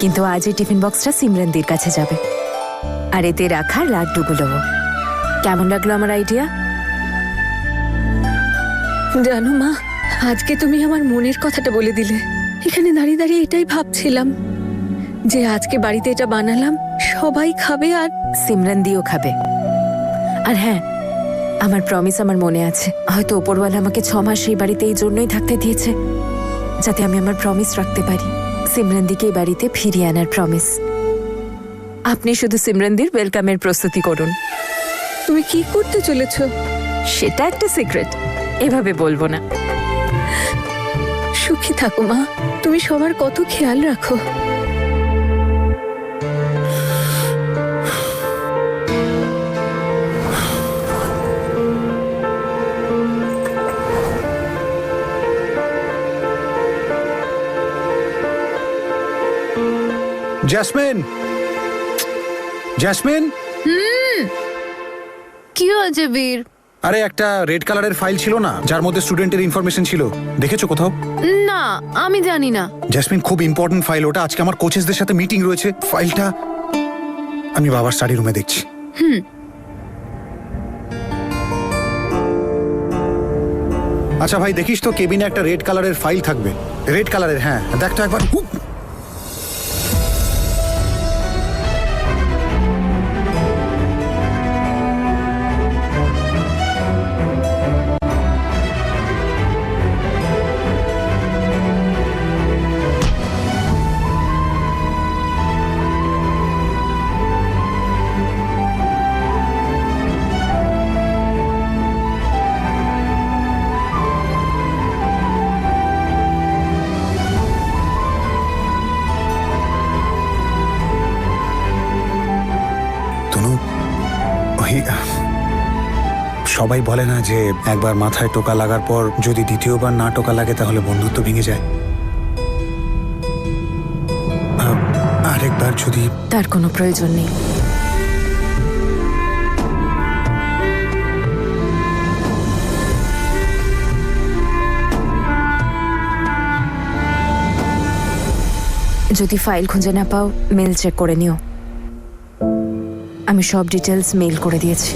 কিন্তু আজ এই টিফিন বক্সটা সিমরানদির কাছে যাবে, আর এতে রাখা লাড্ডুগুলোও। কেমন লাগলো আমার আইডিয়া? জানো মা, আজকে তুমি আমার মনের কথাটা বলে দিলে। এখানে দাঁড়িয়ে দাঁড়িয়ে এটাই ভাবছিলাম যে আজকে বাড়িতে এটা বানালাম, সবাই খাবে আর সিমরানদিও খাবে। আর হ্যাঁ, আমার প্রমিস আমার মনে আছে। হয়তো ওপরওয়ালা আমাকে 6 মাস এই বাড়িতে এই জন্যই থাকতে দিয়েছে, যাতে আমি আমার প্রমিস রাখতে পারি। সিমরানদিকে এই বাড়িতে ফিরিয়ে আনার প্রমিস। আপনি শুধু সিমরানদির ওয়েলকামের প্রস্তুতি করুন। তুমি কি করতে চলেছো? সেটা একটা সিক্রেট, এভাবে বলবো না। সুখী থাকো মা, তুমি সবার কত খেয়াল রাখো। জেসমিন, জেসমিন, কি হয়েছে বীর? আরে একটা রেড কালারের ফাইল ছিল না, যার মধ্যে স্টুডেন্টের ইনফরমেশন ছিল, দেখেছো কোথাও? না, আমি জানি না। জেসমিন, খুব ইম্পর্টেন্ট ফাইল ওটা। আজকে আমার কোচেসদের সাথে মিটিং রয়েছে। ফাইলটা আমি বাবার স্টাডি রুমে দেখছি। আচ্ছা ভাই, দেখিস তো কেবিনে একটা রেড কালারের ফাইল থাকবে। রেড কালারের, হ্যাঁ দেখ তো একবার। সবাই বলে না যে একবার মাথায় টোকা লাগার পর যদি দ্বিতীয়বার না টোকা লাগে তাহলে বন্ধুত্ব ভেঙে যায়। আরেকবার যদি। তার কোনো প্রয়োজন নেই। যদি ফাইল খুঁজে না পাও, মেল চেক করে নিও। আমি সব ডিটেলস মেল করে দিয়েছি।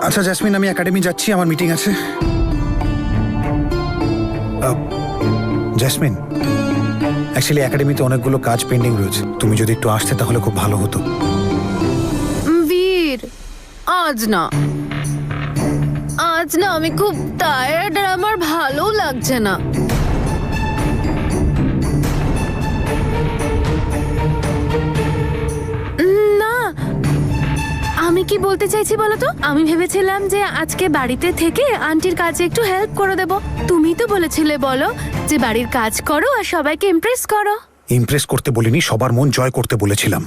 আচ্ছা জেসমিন, আমি একাডেমি যাচ্ছি, আমার মিটিং আছে। জেসমিন, অ্যাকচুয়ালি একাডেমিতে অনেকগুলো কাজ পেন্ডিং রয়েছে। তুমি যদি একটু আসতে তাহলে খুব ভালো হতো। বীর, আজ না, আমি খুব টায়ার্ড আর আমার ভালো লাগছে না। না, আমি কি বলতে চাইছি বলো তো? আমি ভেবেছিলাম যে আজকে বাড়িতে থেকে আন্টির কাজে একটু হেল্প করে দেব। তুমি তো বলেছিলে বলো যে বাড়ির কাজ করো আর সবাইকে ইমপ্রেস করো। ইমপ্রেস করতে বলিনি, সবার মন জয় করতে বলেছিলাম।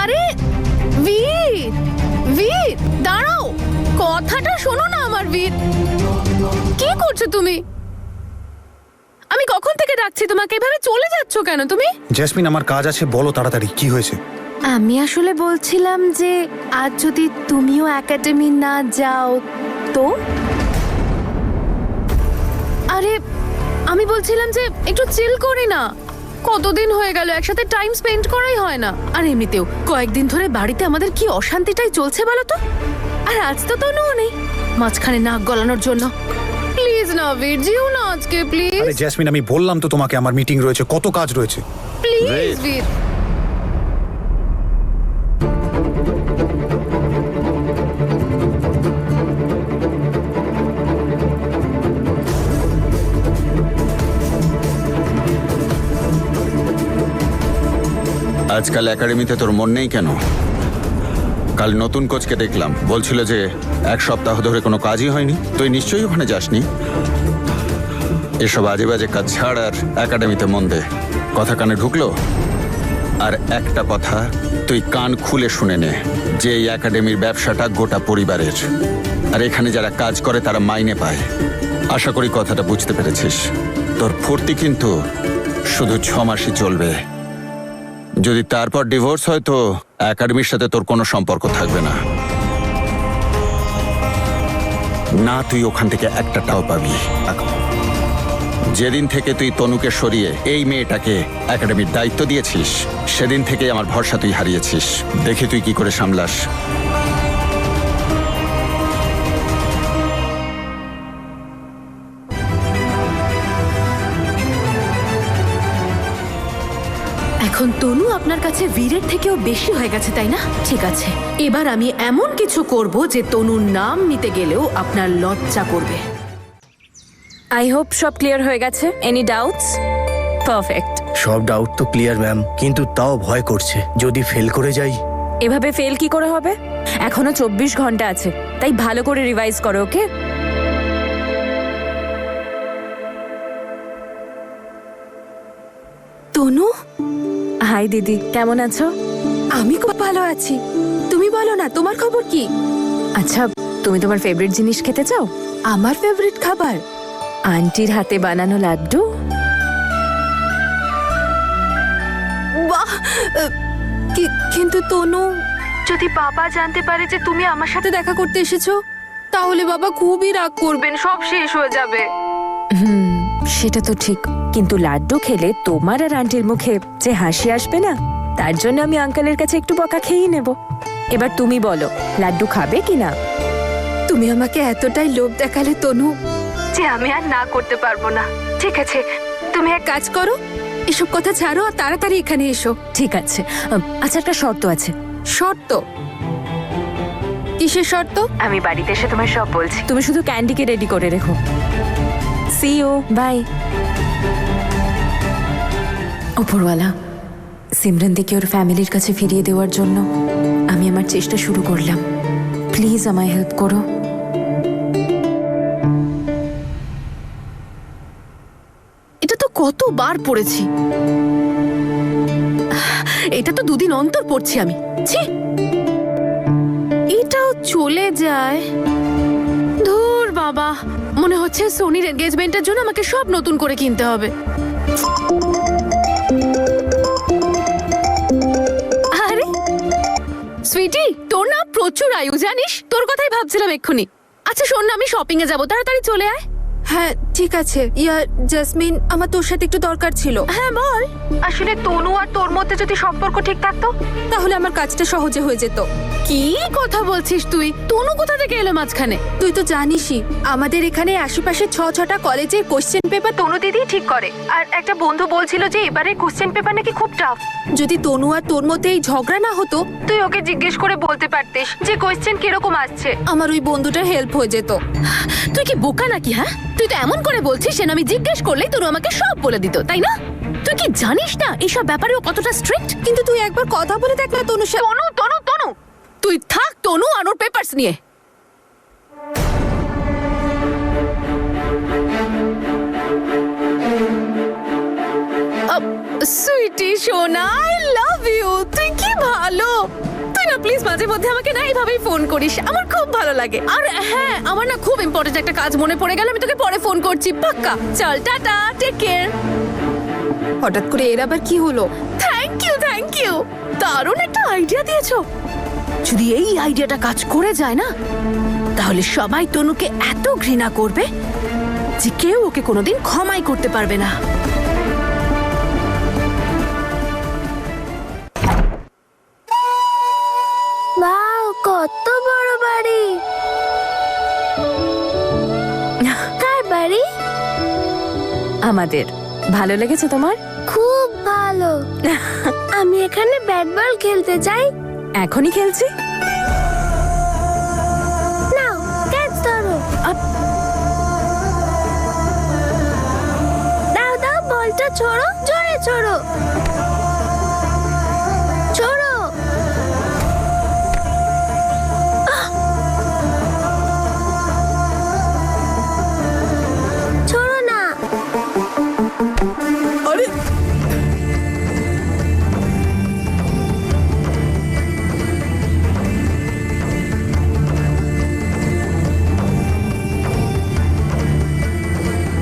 আরে বীর, বীর দাঁড়াও, কথাটা শোনো না আমার। বীর, কি করছো তুমি? আমি কখন থেকে ডাকছি তোমাকে, এভাবে চলে যাচ্ছ কেন তুমি? জেসমিন, আমার কাজ আছে, বলো তাড়াতাড়ি কি হয়েছে। আমি আসলে বলছিলাম যে আজ যদি তুমিও একাডেমি না যাও তো। আরে আমি বলছিলাম যে একটু চিল করি না। কতদিন হয়ে গেল একসাথে টাইম স্পেন্ড করাই হয় না। আর এমনিতেও কয়েকদিন ধরে বাড়িতে আমাদের কি অশান্তিটাই চলছে বলো তো। আর আজ তো তনুও নেই মাঝখানে নাক গলানোর জন্য। প্লিজ না বীর, যেও না আজকে প্লিজ। আরে জেসমিন, আমি বললাম তো তোমাকে আমার মিটিং রয়েছে, কত কাজ রয়েছে। প্লিজ বীর। আজকাল একাডেমিতে তোর মন নেই কেন? কাল নতুন কোচকে দেখলাম, বলছিল যে 1 সপ্তাহ ধরে কোনো কাজই হয়নি। তুই নিশ্চয়ই ওখানে যাসনি। এসব আজে বাজে কাজ ছাড় আর একাডেমিতে মন দে। কথা কানে ঢুকলো? আর একটা কথা তুই কান খুলে শুনে নে, যে এই একাডেমির ব্যবসাটা গোটা পরিবারের, আর এখানে যারা কাজ করে তারা মাইনে পায়। আশা করি কথাটা বুঝতে পেরেছিস। তোর ফুর্তি কিন্তু শুধু 6 মাসই চলবে। যদি তারপর ডিভোর্স হয় তো একাডেমির সাথে তোর কোনো সম্পর্ক থাকবে না। না, তুই ওখান থেকে একটা টাও পাবি। যেদিন থেকে তুই তনুকে সরিয়ে এই মেয়েটাকে একাডেমির দায়িত্ব দিয়েছিস, সেদিন থেকে আমার ভরসা তুই হারিয়েছিস। দেখি তুই কি করে সামলাস। এখন তনু আপনার কাছে বীরের থেকেও বেশি হয়ে গেছে, তাই না? ঠিক আছে, এবার আমি এমন কিছু করব যে তনুর নাম নিতে গেলেও আপনার লজ্জা করবে। আই হোপ সব ক্লিয়ার হয়ে গেছে। Any doubts? পারফেক্ট। সব ডাউট তো ক্লিয়ার ম্যাম, কিন্তু তাও ভয় করছে যদি ফেল করে যাই। এভাবে ফেল কি করে হবে? এখনো 24 ঘন্টা আছে, তাই ভালো করে রিভাইজ করো, ওকে? তনু, হাই দিদি, কেমন আছো? আমি খুব ভালো আছি। তুমি বলো না, তোমার খবর কি? আচ্ছা, তুমি তোমার ফেভারিট জিনিস খেতে চাও? আমার ফেভারিট খাবার? আন্টির হাতে বানানো লাড্ডু। বাহ! কিন্তু তনু, যদি বাবা জানতে পারে যে তুমি আমার সাথে দেখা করতে এসেছো, তাহলে বাবা খুবই রাগ করবেন, সব শেষ হয়ে যাবে। সেটা তো ঠিক, কিন্তু লাড্ডু খেলে তোমার আর আন্টির মুখে যে হাসি আসবে না, তার জন্য আমি আঙ্কেলের কাছে একটু বকা খেয়েই নেব। এবার তুমি বলো, লাড্ডু খাবে কি না? তুমি আমাকে এতটাই লোভ দেখালে তনু, যে আমি আর না করতে পারবো না। ঠিক আছে, তুমি এক কাজ করো, এসব কথা ছাড়ো আর তাড়াতাড়ি এখানে এসো। ঠিক আছে। আচ্ছা, একটা শর্ত আছে। শর্ত? কিসের শর্ত? আমি বাড়িতে এসে তোমায় সব বলছি, তুমি শুধু ক্যান্ডিকে রেডি করে রেখো। See you, bye. ওপরওয়ালা, সিমরনদিকে ওর ফ্যামিলির কাছে ফিরিয়ে দেওয়ার জন্য আমি আমার চেষ্টা শুরু করলাম। প্লিজ আমায় হেল্প করো। এটা তো কতবার পড়েছি, এটা তো 2 দিন অন্তর পড়ছি আমি। ছি, এটাও চলে যায়। ধুর বাবা, মনে হচ্ছে সোনির এনগেজমেন্টের জন্য আমাকে সব নতুন করে কিনতে হবে। আরে সুইটি, তোর না প্রচুর আয়ু, জানিস? তোর কথাই ভাবছিলাম এক্ষুনি। আচ্ছা শোন না, আমি শপিং এ যাবো, তাড়াতাড়ি চলে আয়। হ্যাঁ ঠিক আছে। জাসমিন, আমার তোর সাথে একটু দরকার ছিল। হ্যাঁ বল। আসলে তনু আর তোর মধ্যে যদি সম্পর্ক ঠিক থাকতো, তাহলে আমার কাজটা সহজে হয়ে যেত। কি কথা বলছিস তুই? তনু কোথা থেকে এলো মাঝখানে? তুই তো জানিসই, আমাদের এখানে আশেপাশে 6টা কলেজের কোশ্চেন পেপার তনু দিদি ঠিক করে। আর একটা বন্ধু বলছিল যে এবারে কোশ্চেন পেপার নাকি খুব টাফ। যদি তনু আর তোর মধ্যে এই ঝগড়া না হতো, তুই ওকে জিজ্ঞেস করে বলতে পারতিস যে কোশ্চেন কিরকম আসছে। আমার ওই বন্ধুটার হেল্প হয়ে যেত। তুই কি বোকা নাকি? হ্যাঁ, তুই তো এমন করে বলছিস যেন আমি জিজ্ঞেস করলেই তনু আমাকে সব বলে দিত, তাই না? তুই কি জানিস না এইসব ব্যাপারে ও কতটা স্ট্রিক্ট? কিন্তু তুই একবার কথা বলে দেখ না তনুর সাথে। তনু তনু তনু, তুই থাক তনু আর ওর পেপারস নিয়ে। সুইটি সোনা, আই লাভ ইউ। তুই কি ভালো। তুই না প্লিজ মাঝে মধ্যে আমাকে না এইভাবেই ফোন করিস, আমার খুব ভালো লাগে। আর হ্যাঁ, আমার না খুব ইম্পর্টেন্ট একটা কাজ মনে পড়ে গেল, আমি তোকে পরে ফোন করছি পাক্কা। চল, টাটা, টেক কেয়ার। হঠাৎ করে এর আবার কি হলো? Thank you, thank you. দারুণ একটা আইডিয়া দিয়েছো। যদি এই আইডিয়াটা কাজ করে যায় না, তাহলে সবাই তনুকে এত ঘৃণা করবে যে কেউ ওকে কোনোদিন ক্ষমাই করতে পারবে না। ওয়াও, কত বড় বাড়ি! কার বাড়ি? আমাদের। ভালো লেগেছে তোমার? খুব ভালো। আমি এখানে ব্যাট বল খেলতে চাই। এখনই খেলছি। নাও, ক্যাচ ধরো। দাও দাও, বলটা ছোড়ো, জোরে ছোড়ো। ছোড়ো। ছোড়ো না।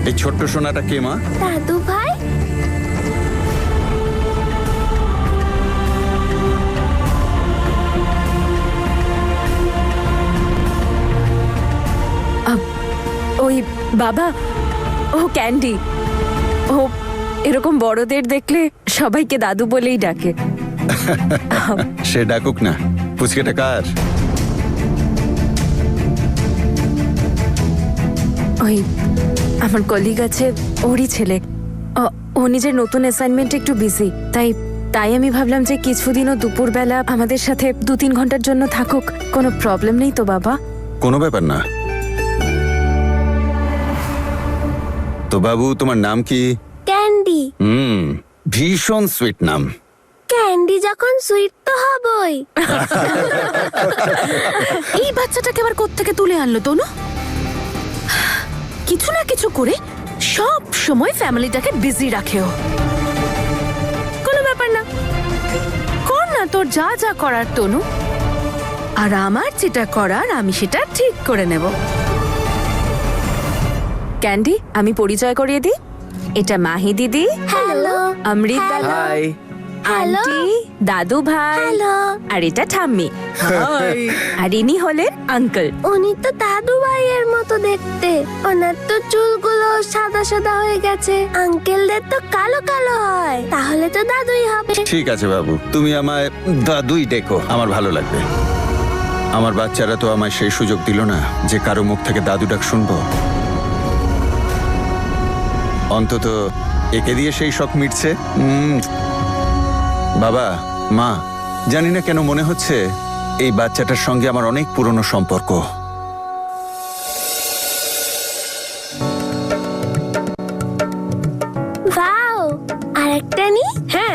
এই ছোট্ট সোনাটা কে মা? দাদু ভাই। ওই বাবা, ও ক্যান্ডি। ও এরকম বড়দের দেখলে সবাইকে দাদু বলেই ডাকে। সে ডাকুক না। পুচকেটা কার? ওই আমার কলিগ আছে, ওরই ছেলে। ও নিজের নতুন অ্যাসাইনমেন্ট একটু বিজি, তাই আমি ভাবলাম যে কিছুদিনও দুপুরবেলা আমাদের সাথে 2-3 ঘন্টার জন্য থাকুক। কোনো প্রবলেম নেই তো বাবা? কোনো ব্যাপার না। তো বাবু, তোমার নাম কি? ক্যান্ডি। ভীষণ সুইট নাম। ক্যান্ডি যখন সুইট তো হবই। এই বাচ্চাটাকে আবার কোত্থেকে তুলে আনলো তনু? কিছু না কিছু করে সব সময় ফ্যামিলিটাকে বিজি রাখে ও। কোনো ব্যাপার না, কর না তোর যা যা করার তনু, আর আমার যেটা করার আমি সেটা ঠিক করে নেব। ক্যান্ডি, আমি পরিচয় করিয়ে দিই। এটা মাহি দিদি, হ্যালো। অমৃত দাদা, হাই। হ্যালো। আন্টি, দাদু ভাই, হ্যালো। আর এটা ঠাম্মি। আর ইনি হলেন আঙ্কেল। উনি তো দাদু ভাইয়ের মতো দেখতে। ওনার তো চুলগুলো সাদা সাদা হয়ে গেছে, আঙ্কেলদের তো কালো কালো হয়। তাহলে তো দাদুই হবে। ঠিক আছে বাবু, তুমি আমায় দাদুই ডেকো, আমার ভালো লাগবে। আমার বাচ্চারা তো আমায় সেই সুযোগ দিল না যে কারো মুখ থেকে দাদু ডাক শুনবো। অন্তত একে দিয়ে সেই শখ মিটছে। বাবা, মা, জানি না কেন মনে হচ্ছে এই বাচ্চাটার সঙ্গে আমার অনেক পুরনো সম্পর্ক। ওয়াও, আরেকটা নি? হ্যাঁ